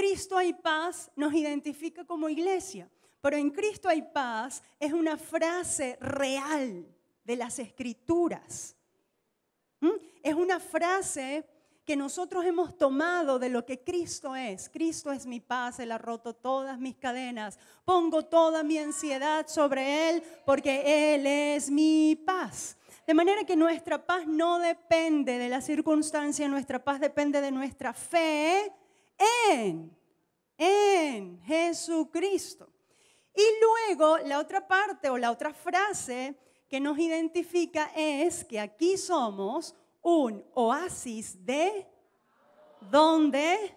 Cristo hay paz nos identifica como iglesia, pero en Cristo hay paz es una frase real de las Escrituras. Es una frase que nosotros hemos tomado de lo que Cristo es. Cristo es mi paz, Él ha roto todas mis cadenas. Pongo toda mi ansiedad sobre Él porque Él es mi paz. De manera que nuestra paz no depende de la circunstancia, nuestra paz depende de nuestra fe en Jesucristo. Y luego la otra parte o la otra frase que nos identifica es que aquí somos un oasis de ¿dónde?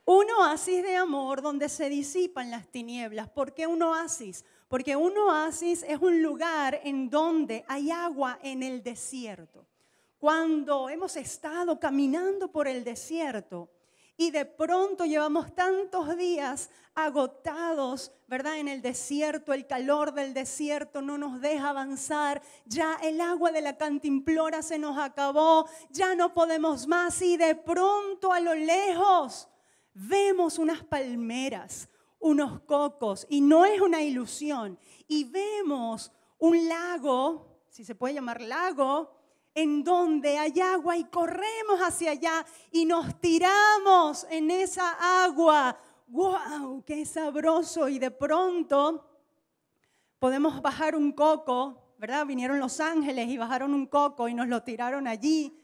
Un oasis de amor donde se disipan las tinieblas. ¿Por qué un oasis? Porque un oasis es un lugar en donde hay agua en el desierto. Cuando hemos estado caminando por el desierto y de pronto llevamos tantos días agotados, ¿verdad? En el desierto, el calor del desierto no nos deja avanzar. Ya el agua de la cantimplora se nos acabó, ya no podemos más y de pronto a lo lejos vemos unas palmeras, unos cocos y no es una ilusión. Y vemos un lago, si se puede llamar lago, en donde hay agua y corremos hacia allá y nos tiramos en esa agua. ¡Wow! ¡Qué sabroso! Y de pronto podemos bajar un coco, ¿verdad? Vinieron los ángeles y bajaron un coco y nos lo tiraron allí,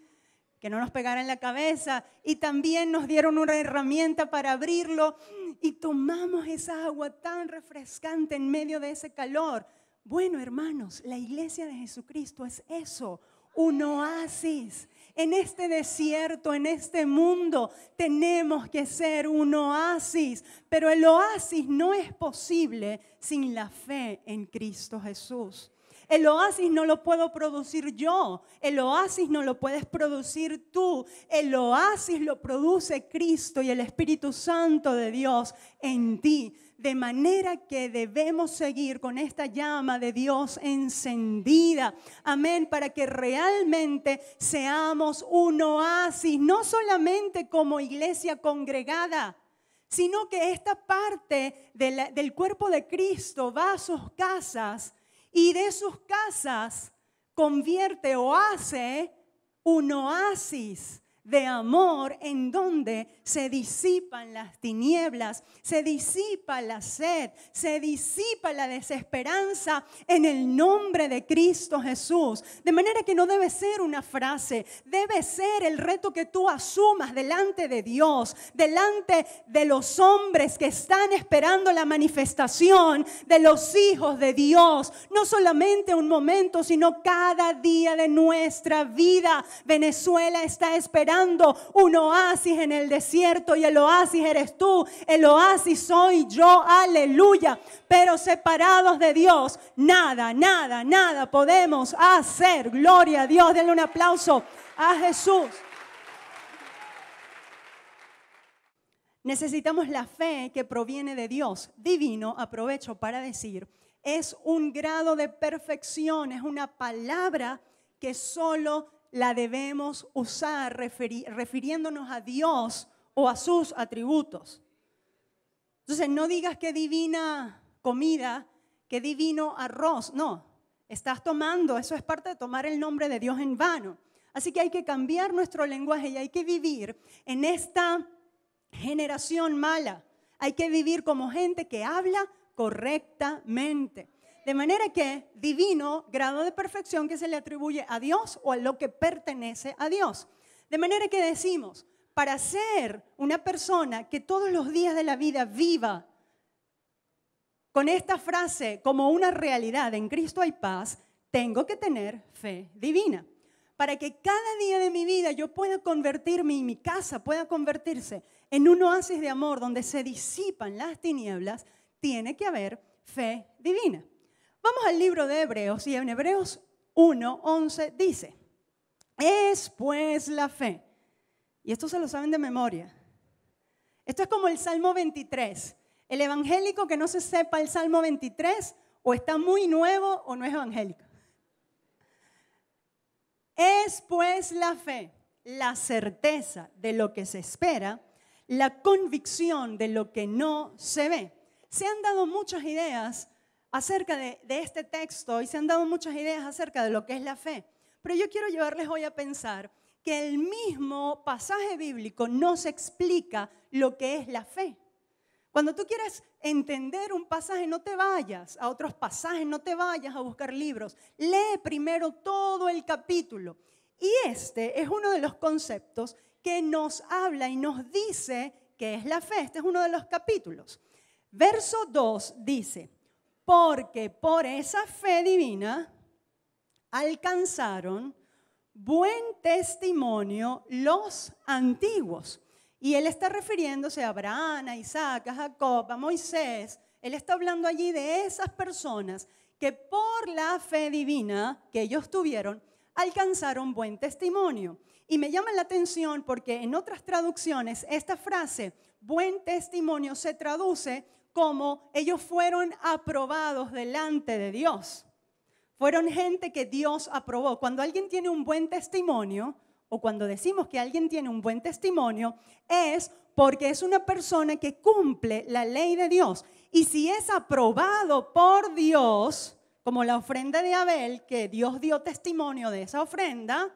que no nos pegara en la cabeza. Y también nos dieron una herramienta para abrirlo y tomamos esa agua tan refrescante en medio de ese calor. Bueno, hermanos, la iglesia de Jesucristo es eso. Un oasis. En este desierto, en este mundo, tenemos que ser un oasis. Pero el oasis no es posible sin la fe en Cristo Jesús. El oasis no lo puedo producir yo. El oasis no lo puedes producir tú. El oasis lo produce Cristo y el Espíritu Santo de Dios en ti. De manera que debemos seguir con esta llama de Dios encendida. Amén. Para que realmente seamos un oasis. No solamente como iglesia congregada, sino que esta parte del cuerpo de Cristo va a sus casas. Y de sus casas convierte o hace un oasis de amor en donde se disipan las tinieblas, se disipa la sed, se disipa la desesperanza en el nombre de Cristo Jesús. De manera que no debe ser una frase, debe ser el reto que tú asumas delante de Dios, delante de los hombres que están esperando la manifestación de los hijos de Dios. No solamente un momento, sino cada día de nuestra vida. Venezuela está esperando un oasis en el desierto y el oasis eres tú, el oasis soy yo, aleluya. Pero separados de Dios, nada podemos hacer. Gloria a Dios, denle un aplauso a Jesús. Necesitamos la fe que proviene de Dios divino. Aprovecho para decir, es un grado de perfección, es una palabra que solo la debemos usar refiriéndonos a Dios o a sus atributos. Entonces no digas qué divina comida, qué divino arroz. No, estás tomando, eso es parte de tomar el nombre de Dios en vano. Así que hay que cambiar nuestro lenguaje y hay que vivir en esta generación mala. Hay que vivir como gente que habla correctamente. De manera que divino, grado de perfección que se le atribuye a Dios o a lo que pertenece a Dios. De manera que decimos, para ser una persona que todos los días de la vida viva con esta frase como una realidad, en Cristo hay paz, tengo que tener fe divina. Para que cada día de mi vida yo pueda convertirme y mi casa pueda convertirse en un oasis de amor donde se disipan las tinieblas, tiene que haber fe divina. Vamos al libro de Hebreos y en Hebreos 1:11 dice, es pues la fe. Y esto se lo saben de memoria. Esto es como el Salmo 23. El evangélico que no se sepa el Salmo 23 o está muy nuevo o no es evangélico. Es pues la fe, la certeza de lo que se espera, la convicción de lo que no se ve. Se han dado muchas ideas acerca de este texto y se han dado muchas ideas acerca de lo que es la fe. Pero yo quiero llevarles hoy a pensar que el mismo pasaje bíblico nos explica lo que es la fe. Cuando tú quieres entender un pasaje, no te vayas a otros pasajes, no te vayas a buscar libros. Lee primero todo el capítulo. Y este es uno de los conceptos que nos habla y nos dice qué es la fe. Este es uno de los capítulos. Verso 2 dice, porque por esa fe divina alcanzaron buen testimonio los antiguos. Y él está refiriéndose a Abraham, a Isaac, a Jacob, a Moisés. Él está hablando allí de esas personas que por la fe divina que ellos tuvieron, alcanzaron buen testimonio. Y me llama la atención porque en otras traducciones esta frase, buen testimonio, se traduce como ellos fueron aprobados delante de Dios. Fueron gente que Dios aprobó. Cuando alguien tiene un buen testimonio, o cuando decimos que alguien tiene un buen testimonio, es porque es una persona que cumple la ley de Dios. Y si es aprobado por Dios, como la ofrenda de Abel, que Dios dio testimonio de esa ofrenda,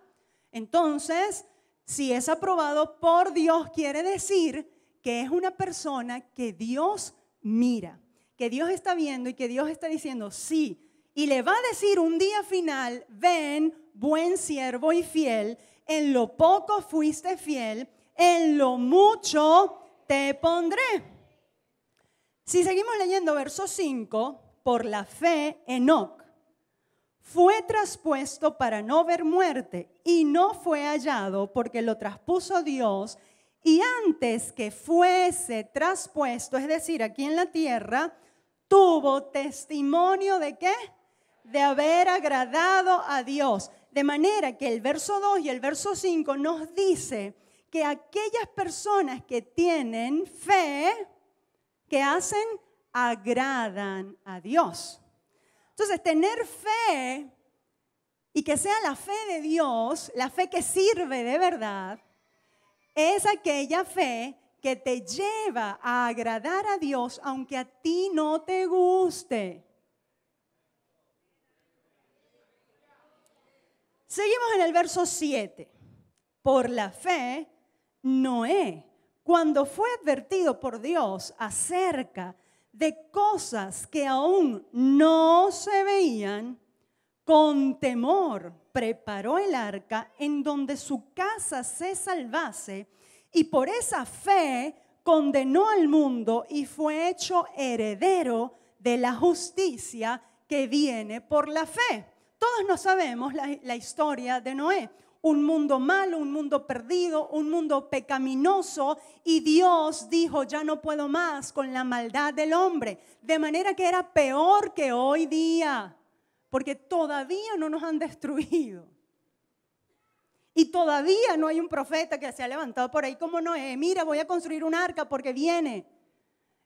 entonces, si es aprobado por Dios, quiere decir que es una persona que Dios mira, que Dios está viendo y que Dios está diciendo sí. Y le va a decir un día final, ven, buen siervo y fiel, en lo poco fuiste fiel, en lo mucho te pondré. Si seguimos leyendo verso 5, por la fe Enoc fue traspuesto para no ver muerte y no fue hallado porque lo traspuso Dios, y antes que fuese traspuesto, es decir, aquí en la tierra, tuvo testimonio ¿de qué? De haber agradado a Dios. De manera que el verso 2 y el verso 5 nos dice que aquellas personas que tienen fe, ¿qué hacen? Agradan a Dios. Entonces, tener fe y que sea la fe de Dios, la fe que sirve de verdad, es aquella fe que te lleva a agradar a Dios aunque a ti no te guste. Seguimos en el verso 7. Por la fe, Noé, cuando fue advertido por Dios acerca de cosas que aún no se veían, con temor preparó el arca en donde su casa se salvase, y por esa fe condenó al mundo y fue hecho heredero de la justicia que viene por la fe. Todos no sabemos la historia de Noé. Un mundo malo, un mundo perdido, un mundo pecaminoso, y Dios dijo, ya no puedo más con la maldad del hombre. De manera que era peor que hoy día, porque todavía no nos han destruido. Y todavía no hay un profeta que se ha levantado por ahí como Noé. Mira, voy a construir un arca porque viene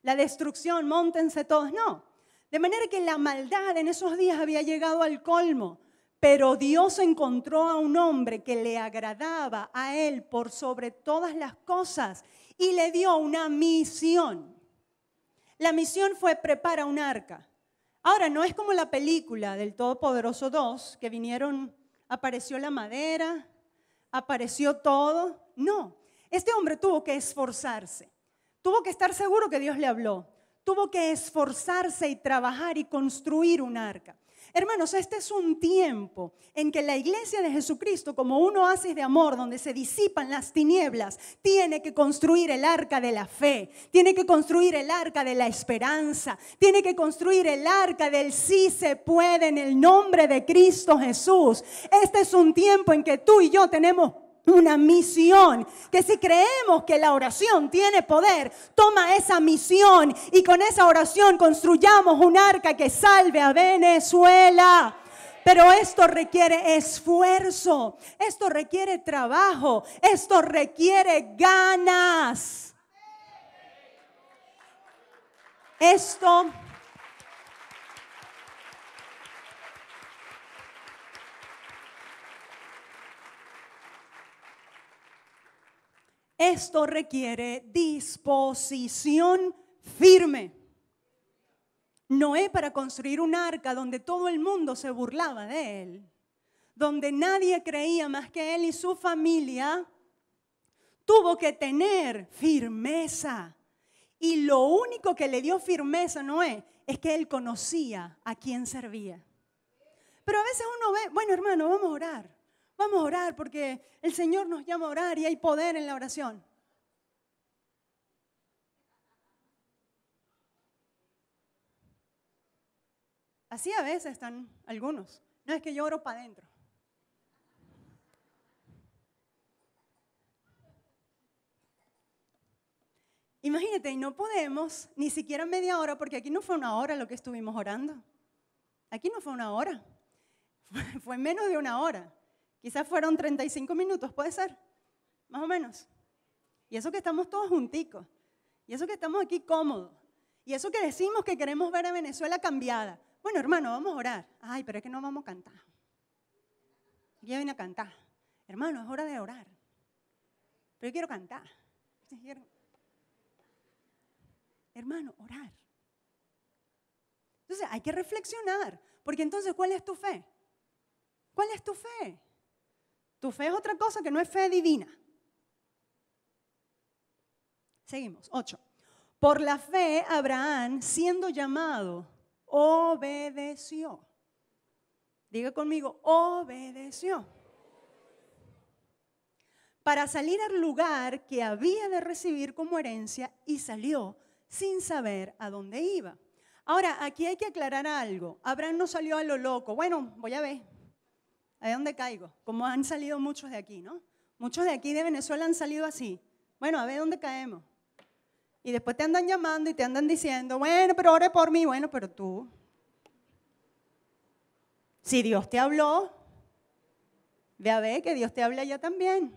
la destrucción, móntense todos. No. De manera que la maldad en esos días había llegado al colmo. Pero Dios encontró a un hombre que le agradaba a él por sobre todas las cosas y le dio una misión. La misión fue preparar un arca. Ahora, no es como la película del Todopoderoso 2, que vinieron, apareció la madera, apareció todo. No, este hombre tuvo que esforzarse, tuvo que estar seguro que Dios le habló, tuvo que esforzarse y trabajar y construir un arca. Hermanos, este es un tiempo en que la iglesia de Jesucristo, como un oasis de amor donde se disipan las tinieblas, tiene que construir el arca de la fe, tiene que construir el arca de la esperanza, tiene que construir el arca del sí se puede en el nombre de Cristo Jesús. Este es un tiempo en que tú y yo tenemos una misión, que si creemos que la oración tiene poder, toma esa misión y con esa oración construyamos un arca que salve a Venezuela. Pero esto requiere esfuerzo, esto requiere trabajo, esto requiere ganas. Esto requiere disposición firme. Noé, para construir un arca donde todo el mundo se burlaba de él, donde nadie creía más que él y su familia, tuvo que tener firmeza. Y lo único que le dio firmeza a Noé es que él conocía a quién servía. Pero a veces uno ve, bueno, hermano, vamos a orar. Vamos a orar porque el Señor nos llama a orar y hay poder en la oración. Así a veces están algunos. No es que yo oro para adentro. Imagínate, y no podemos ni siquiera media hora, porque aquí no fue una hora lo que estuvimos orando. Aquí no fue una hora. Fue menos de una hora. Quizás fueron 35 minutos, puede ser, más o menos. Y eso que estamos todos junticos. Y eso que estamos aquí cómodos. Y eso que decimos que queremos ver a Venezuela cambiada. Bueno, hermano, vamos a orar. Ay, pero es que no vamos a cantar. Yo vine a cantar. Hermano, es hora de orar. Pero yo quiero cantar. Hermano, orar. Entonces hay que reflexionar. Porque entonces, ¿cuál es tu fe? ¿Cuál es tu fe? Tu fe es otra cosa que no es fe divina. Seguimos, 8. Por la fe, Abraham, siendo llamado, obedeció. Diga conmigo, obedeció. Para salir al lugar que había de recibir como herencia y salió sin saber a dónde iba. Ahora, aquí hay que aclarar algo. Abraham no salió a lo loco. Bueno, voy a ver. ¿A dónde caigo? Como han salido muchos de aquí, ¿no? Muchos de aquí de Venezuela han salido así. Bueno, a ver dónde caemos. Y después te andan llamando y te andan diciendo, bueno, pero ore por mí. Bueno, pero tú, si Dios te habló, ve a ver que Dios te habla allá también.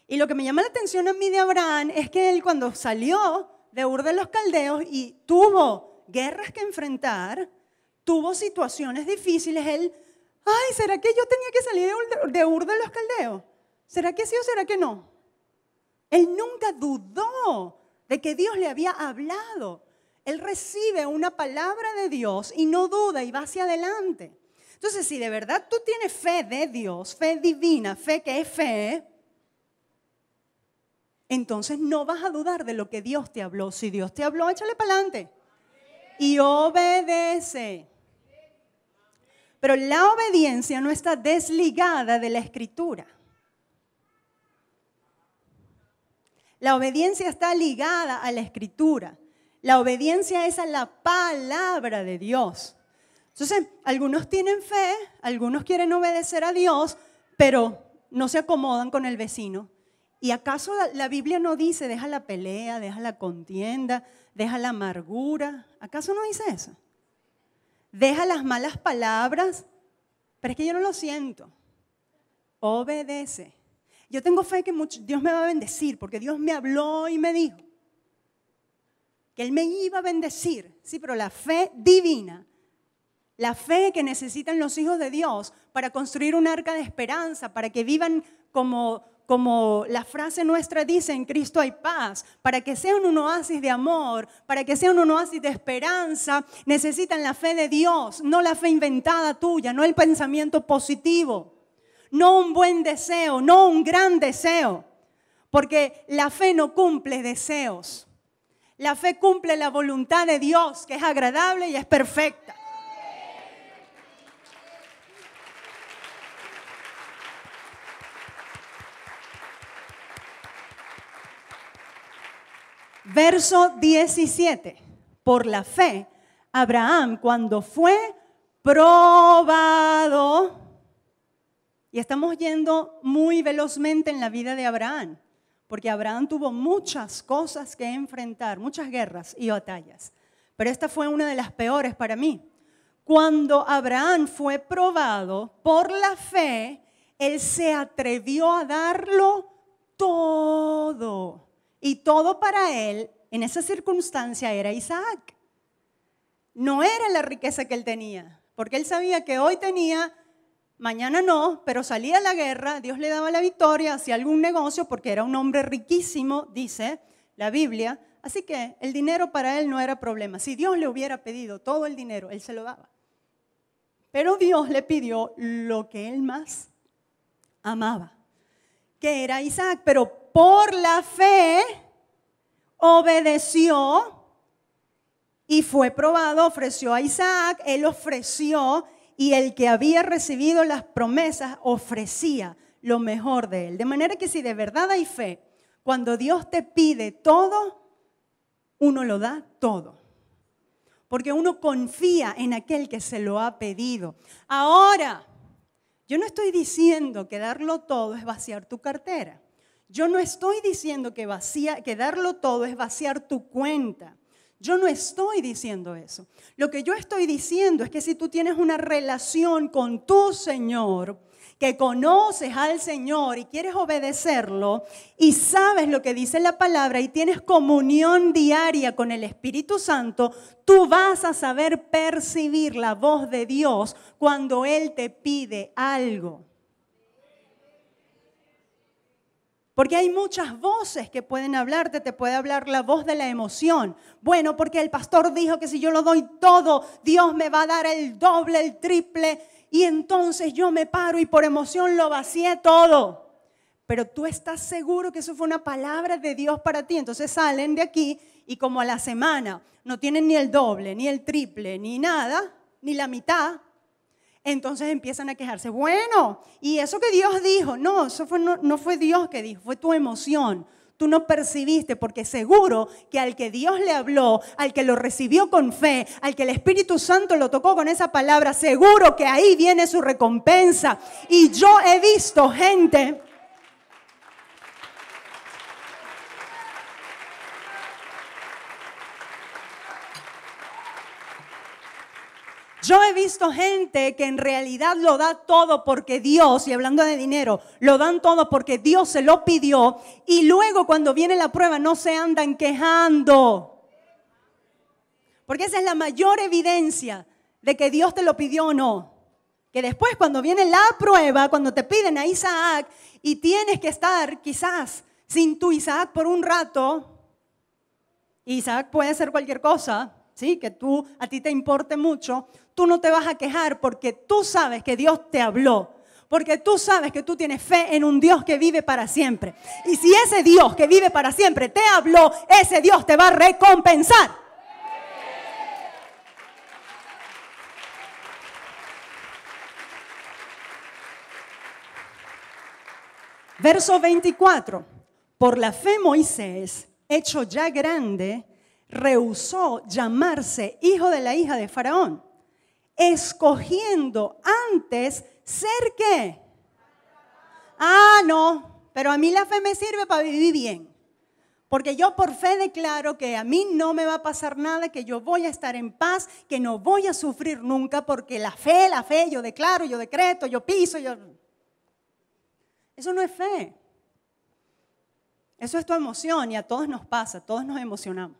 Y lo que me llama la atención a mí de Abraham es que él cuando salió de Ur de los Caldeos y tuvo guerras que enfrentar, tuvo situaciones difíciles, él, ay, ¿será que yo tenía que salir de Ur de los Caldeos? ¿Será que sí o será que no? Él nunca dudó de que Dios le había hablado. Él recibe una palabra de Dios y no duda y va hacia adelante. Entonces, si de verdad tú tienes fe de Dios, fe divina, fe que es fe, entonces no vas a dudar de lo que Dios te habló. Si Dios te habló, échale para adelante. Y obedece. Pero la obediencia no está desligada de la Escritura. La obediencia está ligada a la Escritura. La obediencia es a la palabra de Dios. Entonces, algunos tienen fe, algunos quieren obedecer a Dios, pero no se acomodan con el vecino. ¿Y acaso la Biblia no dice, deja la pelea, deja la contienda, deja la amargura? ¿Acaso no dice eso? Deja las malas palabras, pero es que yo no lo siento. Obedece. Yo tengo fe que Dios me va a bendecir, porque Dios me habló y me dijo que Él me iba a bendecir. Sí, pero la fe divina, la fe que necesitan los hijos de Dios para construir un arca de esperanza, para que vivan como la frase nuestra dice, en Cristo hay paz, para que sean un oasis de amor, para que sean un oasis de esperanza, necesitan la fe de Dios, no la fe inventada tuya, no el pensamiento positivo, no un buen deseo, no un gran deseo, porque la fe no cumple deseos, la fe cumple la voluntad de Dios, que es agradable y es perfecta. Verso 17. Por la fe, Abraham, cuando fue probado, y estamos yendo muy velozmente en la vida de Abraham, porque Abraham tuvo muchas cosas que enfrentar, muchas guerras y batallas, pero esta fue una de las peores para mí. Cuando Abraham fue probado por la fe, él se atrevió a darlo todo. Y todo para él, en esa circunstancia, era Isaac. No era la riqueza que él tenía, porque él sabía que hoy tenía mañana no, pero salía a la guerra, Dios le daba la victoria, hacía algún negocio porque era un hombre riquísimo, dice la Biblia. Así que el dinero para él no era problema. Si Dios le hubiera pedido todo el dinero, él se lo daba. Pero Dios le pidió lo que él más amaba, que era Isaac. Pero por la fe obedeció y fue probado, ofreció a Isaac, él ofreció. Y el que había recibido las promesas ofrecía lo mejor de él. De manera que si de verdad hay fe, cuando Dios te pide todo, uno lo da todo. Porque uno confía en aquel que se lo ha pedido. Ahora, yo no estoy diciendo que darlo todo es vaciar tu cartera. Yo no estoy diciendo que darlo todo es vaciar tu cuenta. Yo no estoy diciendo eso. Lo que yo estoy diciendo es que si tú tienes una relación con tu Señor, que conoces al Señor y quieres obedecerlo y sabes lo que dice la palabra y tienes comunión diaria con el Espíritu Santo, tú vas a saber percibir la voz de Dios cuando Él te pide algo. Porque hay muchas voces que pueden hablarte, te puede hablar la voz de la emoción. Bueno, porque el pastor dijo que si yo lo doy todo, Dios me va a dar el doble, el triple, y entonces yo me paro y por emoción lo vacié todo. Pero tú estás seguro que eso fue una palabra de Dios para ti. Entonces salen de aquí y como a la semana no tienen ni el doble, ni el triple, ni nada, ni la mitad. Entonces empiezan a quejarse. Bueno, y eso que Dios dijo, no, no fue Dios que dijo, fue tu emoción. Tú no percibiste porque seguro que al que Dios le habló, al que lo recibió con fe, al que el Espíritu Santo lo tocó con esa palabra, seguro que ahí viene su recompensa. Y yo he visto gente... Yo he visto gente que en realidad lo da todo porque Dios, y hablando de dinero, lo dan todo porque Dios se lo pidió y luego cuando viene la prueba no se andan quejando. Porque esa es la mayor evidencia de que Dios te lo pidió o no. Que después cuando viene la prueba, cuando te piden a Isaac y tienes que estar quizás sin tu Isaac por un rato, Isaac puede ser cualquier cosa, ¿sí? Que a ti te importe mucho, tú no te vas a quejar porque tú sabes que Dios te habló, porque tú sabes que tú tienes fe en un Dios que vive para siempre. Y si ese Dios que vive para siempre te habló, ese Dios te va a recompensar. Verso 24. Por la fe Moisés, hecho ya grande, rehusó llamarse hijo de la hija de Faraón, escogiendo antes ser ¿qué? No, pero a mí la fe me sirve para vivir bien. Porque yo por fe declaro que a mí no me va a pasar nada, que yo voy a estar en paz, que no voy a sufrir nunca, porque la fe, yo declaro, yo decreto, yo piso, Eso no es fe. Eso es tu emoción y a todos nos pasa, todos nos emocionamos.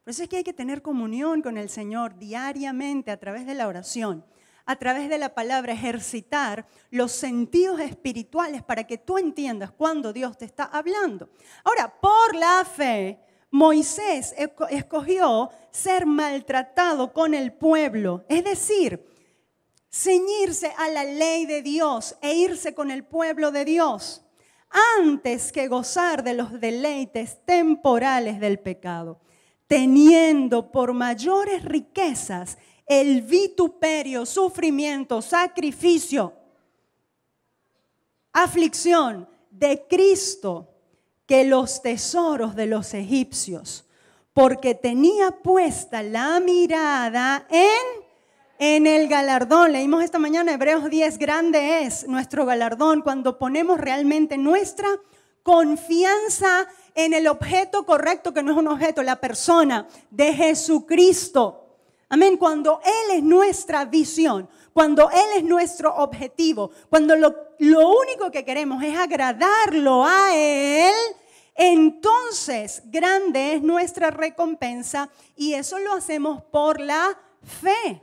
Por eso es que hay que tener comunión con el Señor diariamente a través de la oración, a través de la palabra, ejercitar los sentidos espirituales para que tú entiendas cuando Dios te está hablando. Ahora, por la fe, Moisés escogió ser maltratado con el pueblo, es decir, ceñirse a la ley de Dios e irse con el pueblo de Dios, antes que gozar de los deleites temporales del pecado, teniendo por mayores riquezas el vituperio, sufrimiento, sacrificio, aflicción de Cristo, que los tesoros de los egipcios, porque tenía puesta la mirada en el galardón. Leímos esta mañana Hebreos 10, grande es nuestro galardón cuando ponemos realmente nuestra confianza en el objeto correcto, que no es un objeto, la persona de Jesucristo. Amén. Cuando Él es nuestra visión, cuando Él es nuestro objetivo, cuando lo único que queremos es agradarlo a Él, entonces grande es nuestra recompensa y eso lo hacemos por la fe.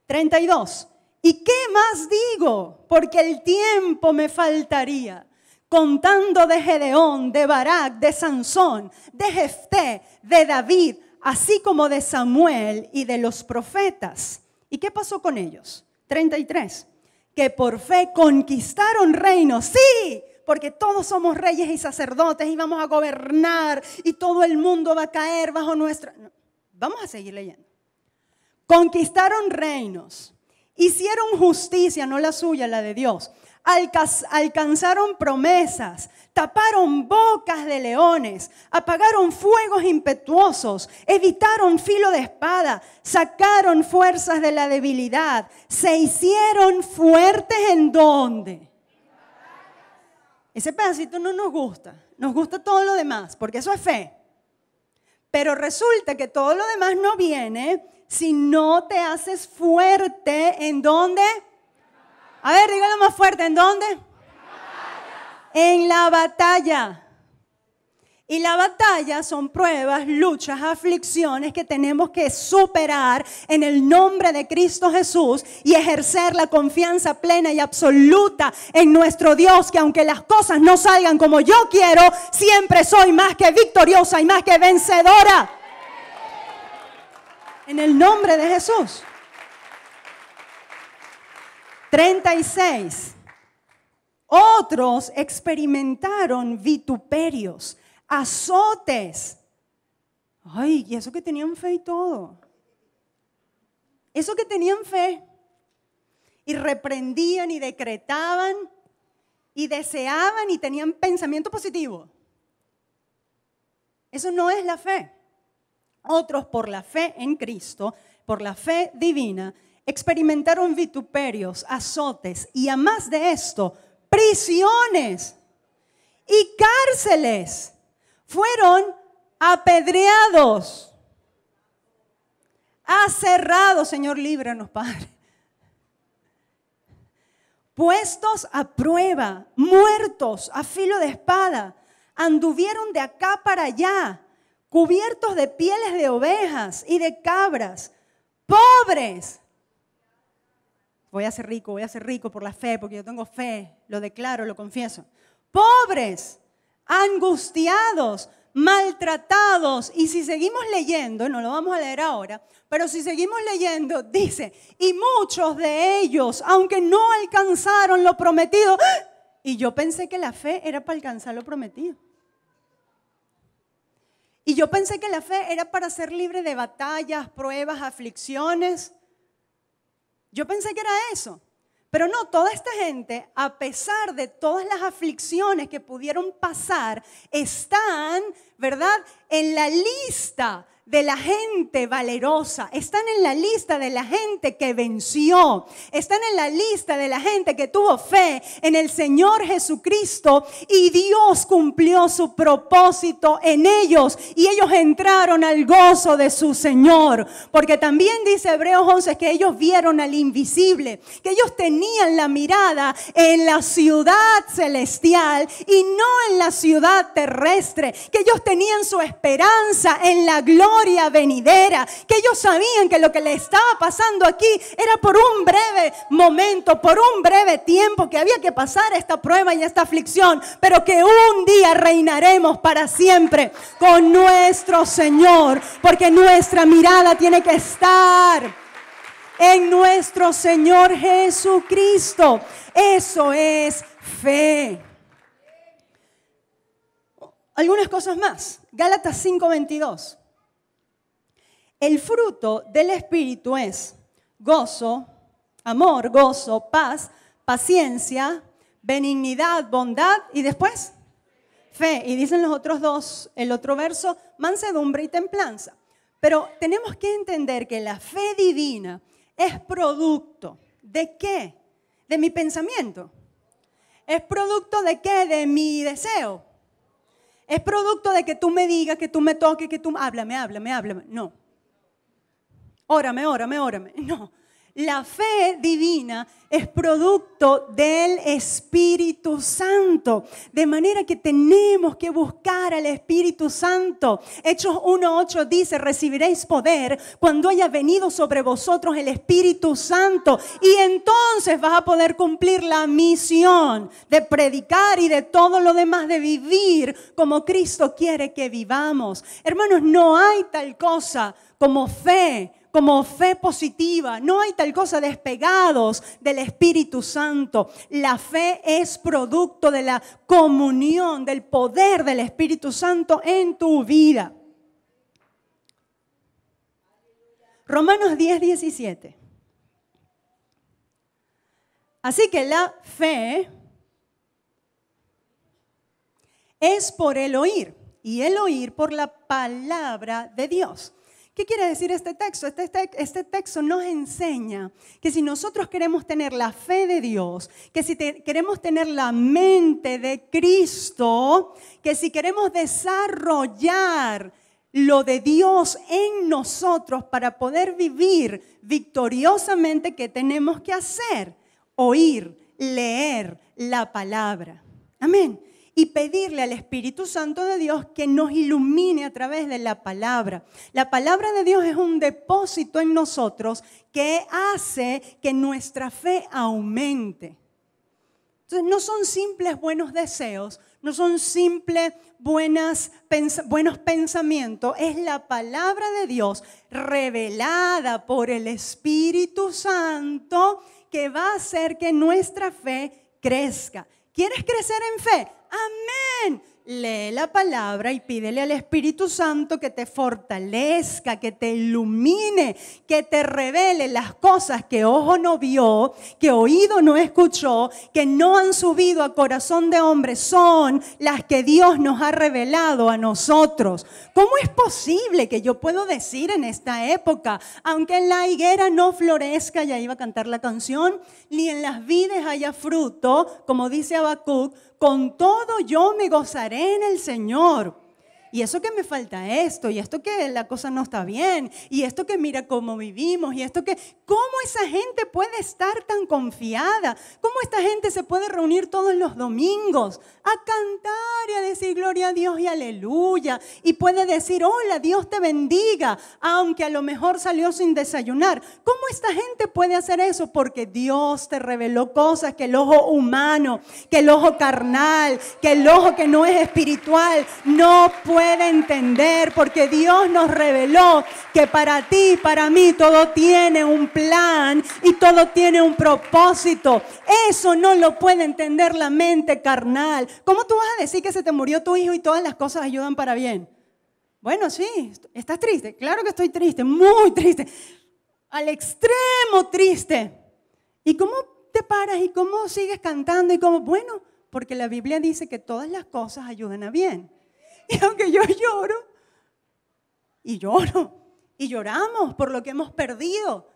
32. ¿Y qué más digo? Porque el tiempo me faltaría. Contando de Gedeón, de Barak, de Sansón, de Jefté, de David, así como de Samuel y de los profetas. ¿Y qué pasó con ellos? 33. Que por fe conquistaron reinos. Sí, porque todos somos reyes y sacerdotes y vamos a gobernar y todo el mundo va a caer bajo nuestra... No, vamos a seguir leyendo. Conquistaron reinos, hicieron justicia, no la suya, la de Dios. Alcanzaron promesas, taparon bocas de leones, apagaron fuegos impetuosos, evitaron filo de espada, sacaron fuerzas de la debilidad, se hicieron fuertes ¿en dónde? Ese pedacito no nos gusta todo lo demás, porque eso es fe. Pero resulta que todo lo demás no viene si no te haces fuerte ¿en dónde? A ver, dígalo más fuerte, ¿en dónde? En la batalla. Y la batalla son pruebas, luchas, aflicciones que tenemos que superar en el nombre de Cristo Jesús y ejercer la confianza plena y absoluta en nuestro Dios, que aunque las cosas no salgan como yo quiero, siempre soy más que victoriosa y más que vencedora. En el nombre de Jesús. 36. Otros experimentaron vituperios, azotes. Ay, y eso que tenían fe y todo. Eso que tenían fe. Y reprendían y decretaban y deseaban y tenían pensamiento positivo. Eso no es la fe. Otros por la fe en Cristo, por la fe divina, experimentaron vituperios, azotes y a más de esto, prisiones y cárceles. Fueron apedreados, aserrados, Señor, líbranos, Padre. Puestos a prueba, muertos a filo de espada, anduvieron de acá para allá, cubiertos de pieles de ovejas y de cabras, pobres. Voy a ser rico por la fe, porque yo tengo fe, lo declaro, lo confieso. Pobres, angustiados, maltratados. Y si seguimos leyendo, no lo vamos a leer ahora, pero si seguimos leyendo, dice, y muchos de ellos, aunque no alcanzaron lo prometido, y yo pensé que la fe era para alcanzar lo prometido. Y yo pensé que la fe era para ser libre de batallas, pruebas, aflicciones. Yo pensé que era eso. Pero no, toda esta gente, a pesar de todas las aflicciones que pudieron pasar, están, ¿verdad?, en la lista de la gente valerosa, están en la lista de la gente que venció, están en la lista de la gente que tuvo fe en el Señor Jesucristo y Dios cumplió su propósito en ellos y ellos entraron al gozo de su Señor, porque también dice Hebreos 11 que ellos vieron al invisible, que ellos tenían la mirada en la ciudad celestial y no en la ciudad terrestre, que ellos tenían su esperanza en la gloria venidera, que ellos sabían que lo que le estaba pasando aquí era por un breve momento, por un breve tiempo, que había que pasar esta prueba y esta aflicción, pero que un día reinaremos para siempre con nuestro Señor, porque nuestra mirada tiene que estar en nuestro Señor Jesucristo. Eso es fe. Algunas cosas más. Gálatas 5:22. El fruto del Espíritu es gozo, amor, gozo, paz, paciencia, benignidad, bondad y después fe. Y dicen los otros dos, el otro verso, mansedumbre y templanza. Pero tenemos que entender que la fe divina es producto ¿de qué? De mi pensamiento. ¿Es producto de qué? De mi deseo. ¿Es producto de que tú me digas, que tú me toques, que tú háblame? No. Órame. No. La fe divina es producto del Espíritu Santo, de manera que tenemos que buscar al Espíritu Santo. Hechos 1:8 dice, recibiréis poder cuando haya venido sobre vosotros el Espíritu Santo, y entonces vas a poder cumplir la misión de predicar y de todo lo demás, de vivir como Cristo quiere que vivamos. Hermanos, no hay tal cosa como fe positiva. No hay tal cosa despegados del Espíritu Santo. La fe es producto de la comunión, del poder del Espíritu Santo en tu vida. Romanos 10:17. Así que la fe es por el oír, y el oír por la palabra de Dios. ¿Qué quiere decir este texto? Este texto nos enseña que si nosotros queremos tener la fe de Dios, que si queremos tener la mente de Cristo, que si queremos desarrollar lo de Dios en nosotros para poder vivir victoriosamente, ¿qué tenemos que hacer? Oír, leer la palabra. Amén. Y pedirle al Espíritu Santo de Dios que nos ilumine a través de la palabra. La palabra de Dios es un depósito en nosotros que hace que nuestra fe aumente. Entonces, no son simples buenos deseos, no son simples buenos pensamientos. Es la palabra de Dios revelada por el Espíritu Santo que va a hacer que nuestra fe crezca. ¿Quieres crecer en fe? Amén. Lee la palabra y pídele al Espíritu Santo que te fortalezca, que te ilumine, que te revele las cosas que ojo no vio, que oído no escuchó, que no han subido a corazón de hombre, son las que Dios nos ha revelado a nosotros. ¿Cómo es posible que yo puedo decir en esta época, aunque en la higuera no florezca, ya iba a cantar la canción, ni en las vides haya fruto, como dice Habacuc, con todo yo me gozaré en el Señor? Y eso que me falta esto, y esto que la cosa no está bien, y esto que mira cómo vivimos, y esto que... ¿Cómo esa gente puede estar tan confiada? ¿Cómo esta gente se puede reunir todos los domingos a cantar y a decir gloria a Dios y aleluya? Y puede decir, hola, Dios te bendiga, aunque a lo mejor salió sin desayunar. ¿Cómo esta gente puede hacer eso? Porque Dios te reveló cosas que el ojo humano, que el ojo carnal, que el ojo que no es espiritual no puede entender, porque Dios nos reveló que para ti y para mí todo tiene un plan y todo tiene un propósito. Eso no lo puede entender la mente carnal. ¿Cómo tú vas a decir que se te murió tu hijo y todas las cosas ayudan para bien? Bueno, sí, ¿estás triste? Claro que estoy triste, muy triste, al extremo triste. ¿Y cómo te paras y cómo sigues cantando? Y cómo, bueno, porque la Biblia dice que todas las cosas ayudan a bien. Y aunque yo lloro, y lloramos por lo que hemos perdido,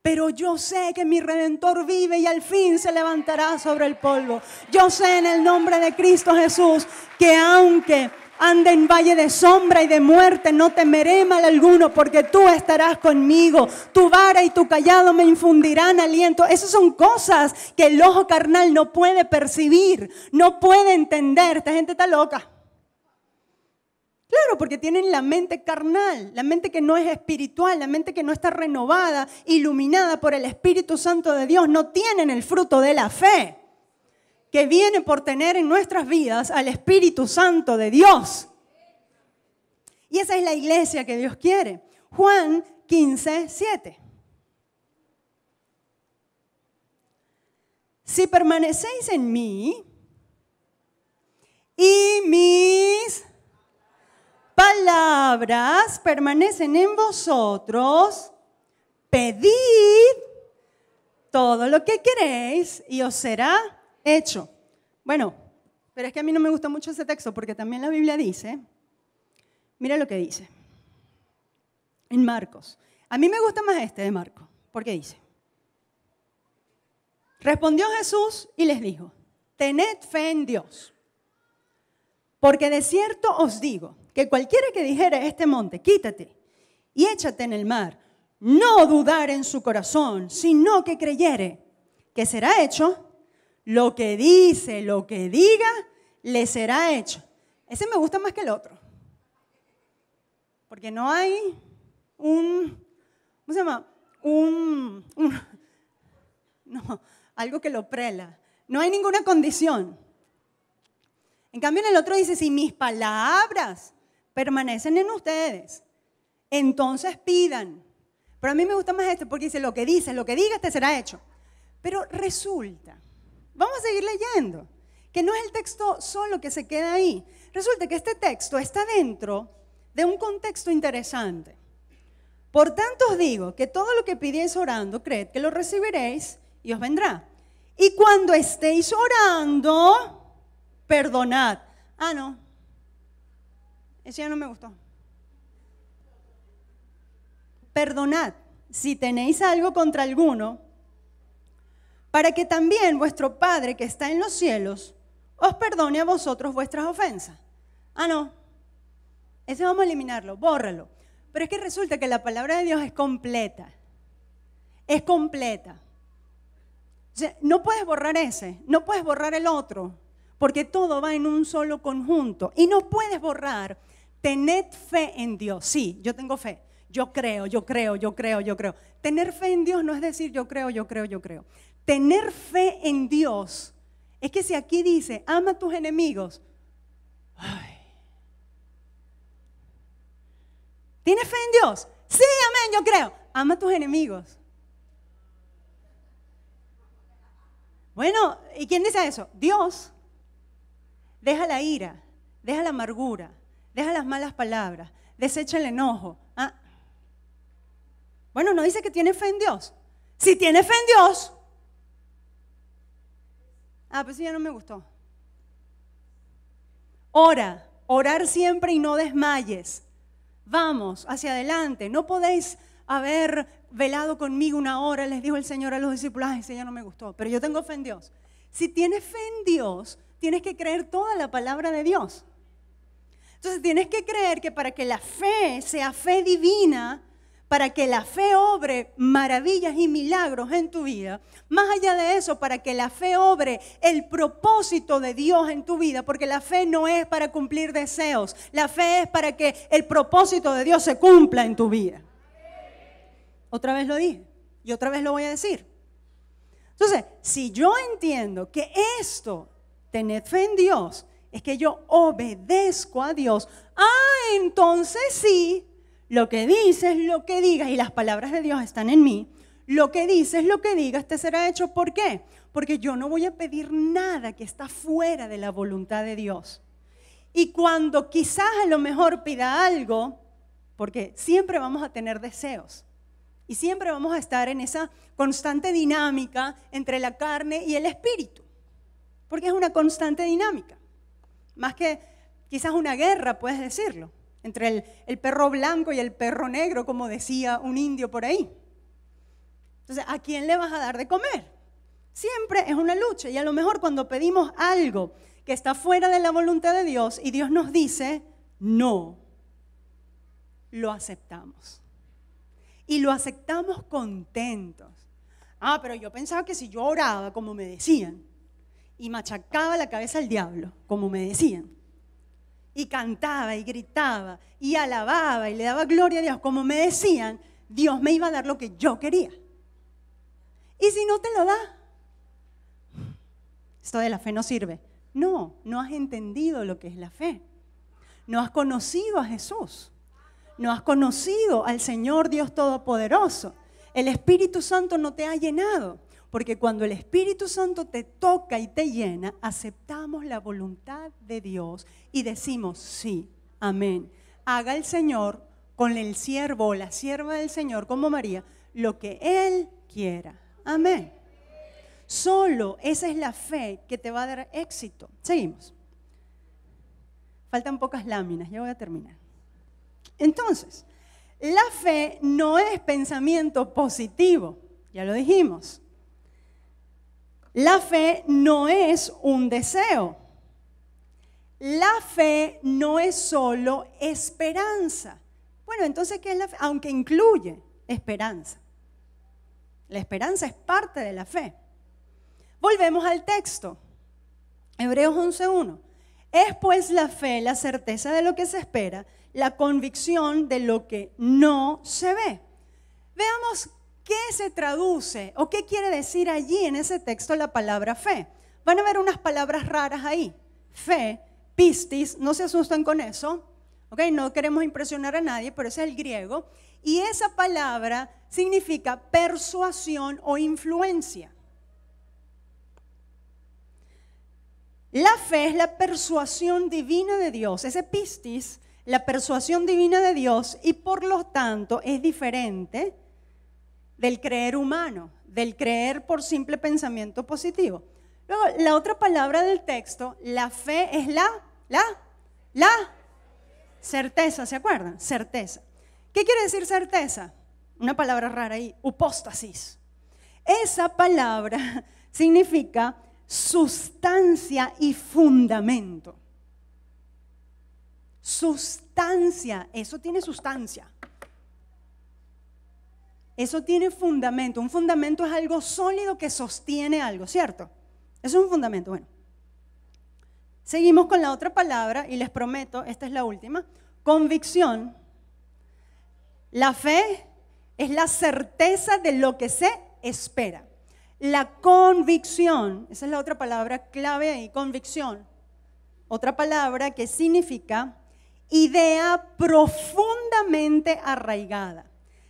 pero yo sé que mi Redentor vive y al fin se levantará sobre el polvo. Yo sé en el nombre de Cristo Jesús que aunque ande en valle de sombra y de muerte, no temeré mal alguno, porque tú estarás conmigo. Tu vara y tu cayado me infundirán aliento. Esas son cosas que el ojo carnal no puede percibir, no puede entender. Esta gente está loca. Claro, porque tienen la mente carnal, la mente que no es espiritual, la mente que no está renovada, iluminada por el Espíritu Santo de Dios. No tienen el fruto de la fe que viene por tener en nuestras vidas al Espíritu Santo de Dios. Y esa es la iglesia que Dios quiere. Juan 15:7. Si permanecéis en mí y mis palabras permanecen en vosotros, pedid todo lo que queréis y os será hecho. Bueno, pero es que a mí no me gusta mucho ese texto porque también la Biblia dice, mira lo que dice en Marcos. A mí me gusta más este de Marcos, porque dice, respondió Jesús y les dijo, tened fe en Dios, porque de cierto os digo, que cualquiera que dijere a este monte, quítate y échate en el mar, no dudar en su corazón, sino que creyere que será hecho, lo que dice, lo que diga, le será hecho. Ese me gusta más que el otro. Porque no hay ¿cómo se llama? No, algo que lo prela. No hay ninguna condición. En cambio, en el otro dice, si mis palabras permanecen en ustedes, entonces pidan. Pero a mí me gusta más este porque dice, lo que diga, te será hecho. Pero resulta, vamos a seguir leyendo, que no es el texto solo que se queda ahí. Resulta que este texto está dentro de un contexto interesante. Por tanto os digo que todo lo que pidieis orando, creed que lo recibiréis y os vendrá. Y cuando estéis orando, perdonad. Ah, no. Ese ya no me gustó. Perdonad si tenéis algo contra alguno, para que también vuestro Padre que está en los cielos os perdone a vosotros vuestras ofensas. Ah, no. Ese vamos a eliminarlo, bórralo. Pero es que resulta que la palabra de Dios es completa. Es completa. O sea, no puedes borrar ese, no puedes borrar el otro, porque todo va en un solo conjunto. Y no puedes borrar, tened fe en Dios. Sí, yo tengo fe. Yo creo. Tener fe en Dios no es decir yo creo. Tener fe en Dios es que si aquí dice, ama a tus enemigos, ay, ¿tienes fe en Dios? Sí, amén, yo creo. Ama a tus enemigos. Bueno, ¿y quién dice eso? Dios. Deja la ira, deja la amargura, deja las malas palabras, desecha el enojo. Ah. Bueno, no dice que tiene fe en Dios. Si tiene fe en Dios. Pues sí, ya no me gustó. Orar siempre y no desmayes. Vamos, hacia adelante. No podéis haber velado conmigo 1 hora, les dijo el Señor a los discípulos. Ese ya no me gustó, pero yo tengo fe en Dios. Si tienes fe en Dios, tienes que creer toda la palabra de Dios. Entonces tienes que creer que para que la fe sea fe divina, para que la fe obre maravillas y milagros en tu vida, más allá de eso, para que la fe obre el propósito de Dios en tu vida, porque la fe no es para cumplir deseos, la fe es para que el propósito de Dios se cumpla en tu vida. Otra vez lo dije y otra vez lo voy a decir. Entonces, si yo entiendo que esto, tener fe en Dios, es que yo obedezco a Dios, entonces sí, lo que dices, lo que digas, y las palabras de Dios están en mí, lo que dices, lo que digas, te será hecho. ¿Por qué? Porque yo no voy a pedir nada que está fuera de la voluntad de Dios. Y cuando quizás a lo mejor pida algo, porque siempre vamos a tener deseos, y siempre vamos a estar en esa constante dinámica entre la carne y el espíritu, porque es una constante dinámica, más que quizás una guerra, puedes decirlo, entre el perro blanco y el perro negro, como decía un indio por ahí. Entonces, ¿a quién le vas a dar de comer? Siempre es una lucha, y a lo mejor cuando pedimos algo que está fuera de la voluntad de Dios y Dios nos dice no, lo aceptamos. Y lo aceptamos contentos. Pero yo pensaba que si yo oraba como me decían, y machacaba la cabeza al diablo, como me decían, y cantaba y gritaba y alababa y le daba gloria a Dios, como me decían, Dios me iba a dar lo que yo quería. Y si no te lo da, esto de la fe no sirve. No has entendido lo que es la fe. No has conocido a Jesús. No has conocido al Señor Dios Todopoderoso. El Espíritu Santo no te ha llenado. Porque cuando el Espíritu Santo te toca y te llena, aceptamos la voluntad de Dios y decimos sí, amén. Haga el Señor con el siervo o la sierva del Señor, como María, lo que Él quiera. Amén. Solo esa es la fe que te va a dar éxito. Seguimos. Faltan pocas láminas, ya voy a terminar. Entonces, la fe no es pensamiento positivo, ya lo dijimos. La fe no es un deseo. La fe no es solo esperanza. Bueno, entonces, ¿qué es la fe? Aunque incluye esperanza. La esperanza es parte de la fe. Volvemos al texto. Hebreos 11:1. Es pues la fe la certeza de lo que se espera, la convicción de lo que no se ve. Veamos qué se traduce o qué quiere decir allí en ese texto la palabra fe. Van a ver unas palabras raras ahí. Fe, pistis, no se asustan con eso. ¿Okay? No queremos impresionar a nadie, pero ese es el griego. Y esa palabra significa persuasión o influencia. La fe es la persuasión divina de Dios, ese pistis, la persuasión divina de Dios, y por lo tanto es diferente del creer humano, del creer por simple pensamiento positivo. Luego, la otra palabra del texto, la fe es la certeza, ¿se acuerdan? Certeza. ¿Qué quiere decir certeza? Una palabra rara ahí, upóstasis. Esa palabra significa sustancia y fundamento. Sustancia, eso tiene sustancia. Eso tiene fundamento. Un fundamento es algo sólido que sostiene algo, ¿cierto? Eso es un fundamento. Bueno, seguimos con la otra palabra y les prometo, esta es la última, convicción. La fe es la certeza de lo que se espera. La convicción, esa es la otra palabra clave ahí, convicción. Otra palabra que significa idea profundamente arraigada,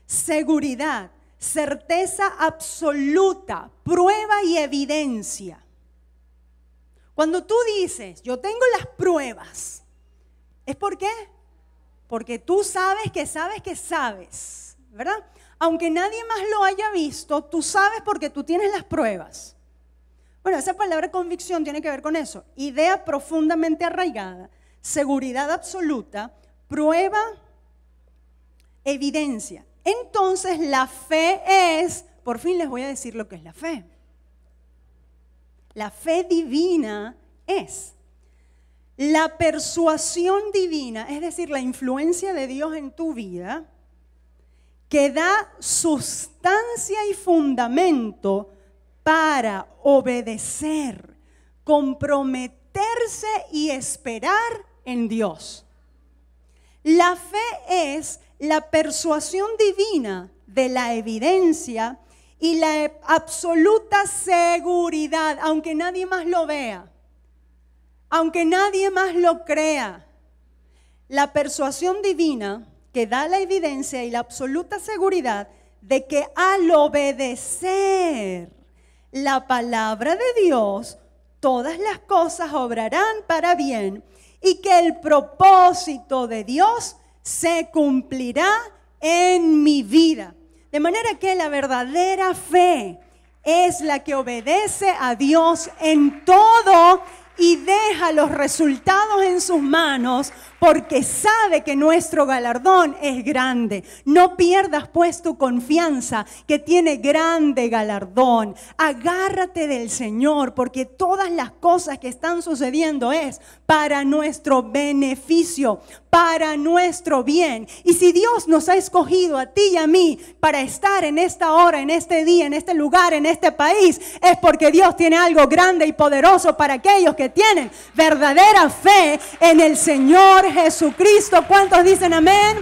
seguridad, certeza absoluta, prueba y evidencia. Cuando tú dices, yo tengo las pruebas, ¿es por qué? Porque tú sabes que sabes que sabes, ¿verdad? Aunque nadie más lo haya visto, tú sabes porque tú tienes las pruebas. Bueno, esa palabra convicción tiene que ver con eso. Idea profundamente arraigada, seguridad absoluta, prueba, evidencia. Entonces la fe es, por fin les voy a decir lo que es la fe. La fe divina es la persuasión divina, es decir, la influencia de Dios en tu vida, que da sustancia y fundamento para obedecer, comprometerse y esperar en Dios. La fe es la persuasión divina de la evidencia y la absoluta seguridad, aunque nadie más lo vea, aunque nadie más lo crea. La persuasión divina que da la evidencia y la absoluta seguridad de que al obedecer la palabra de Dios, todas las cosas obrarán para bien y que el propósito de Dios se cumplirá en mi vida. De manera que la verdadera fe es la que obedece a Dios en todo y deja los resultados en sus manos porque sabe que nuestro galardón es grande. No pierdas pues tu confianza que tiene grande galardón. Agárrate del Señor porque todas las cosas que están sucediendo es para nuestro beneficio, para nuestro bien. Y si Dios nos ha escogido a ti y a mí para estar en esta hora, en este día, en este lugar, en este país, es porque Dios tiene algo grande y poderoso para aquellos que tienen verdadera fe en el Señor Jesucristo. ¿Cuántos dicen amén?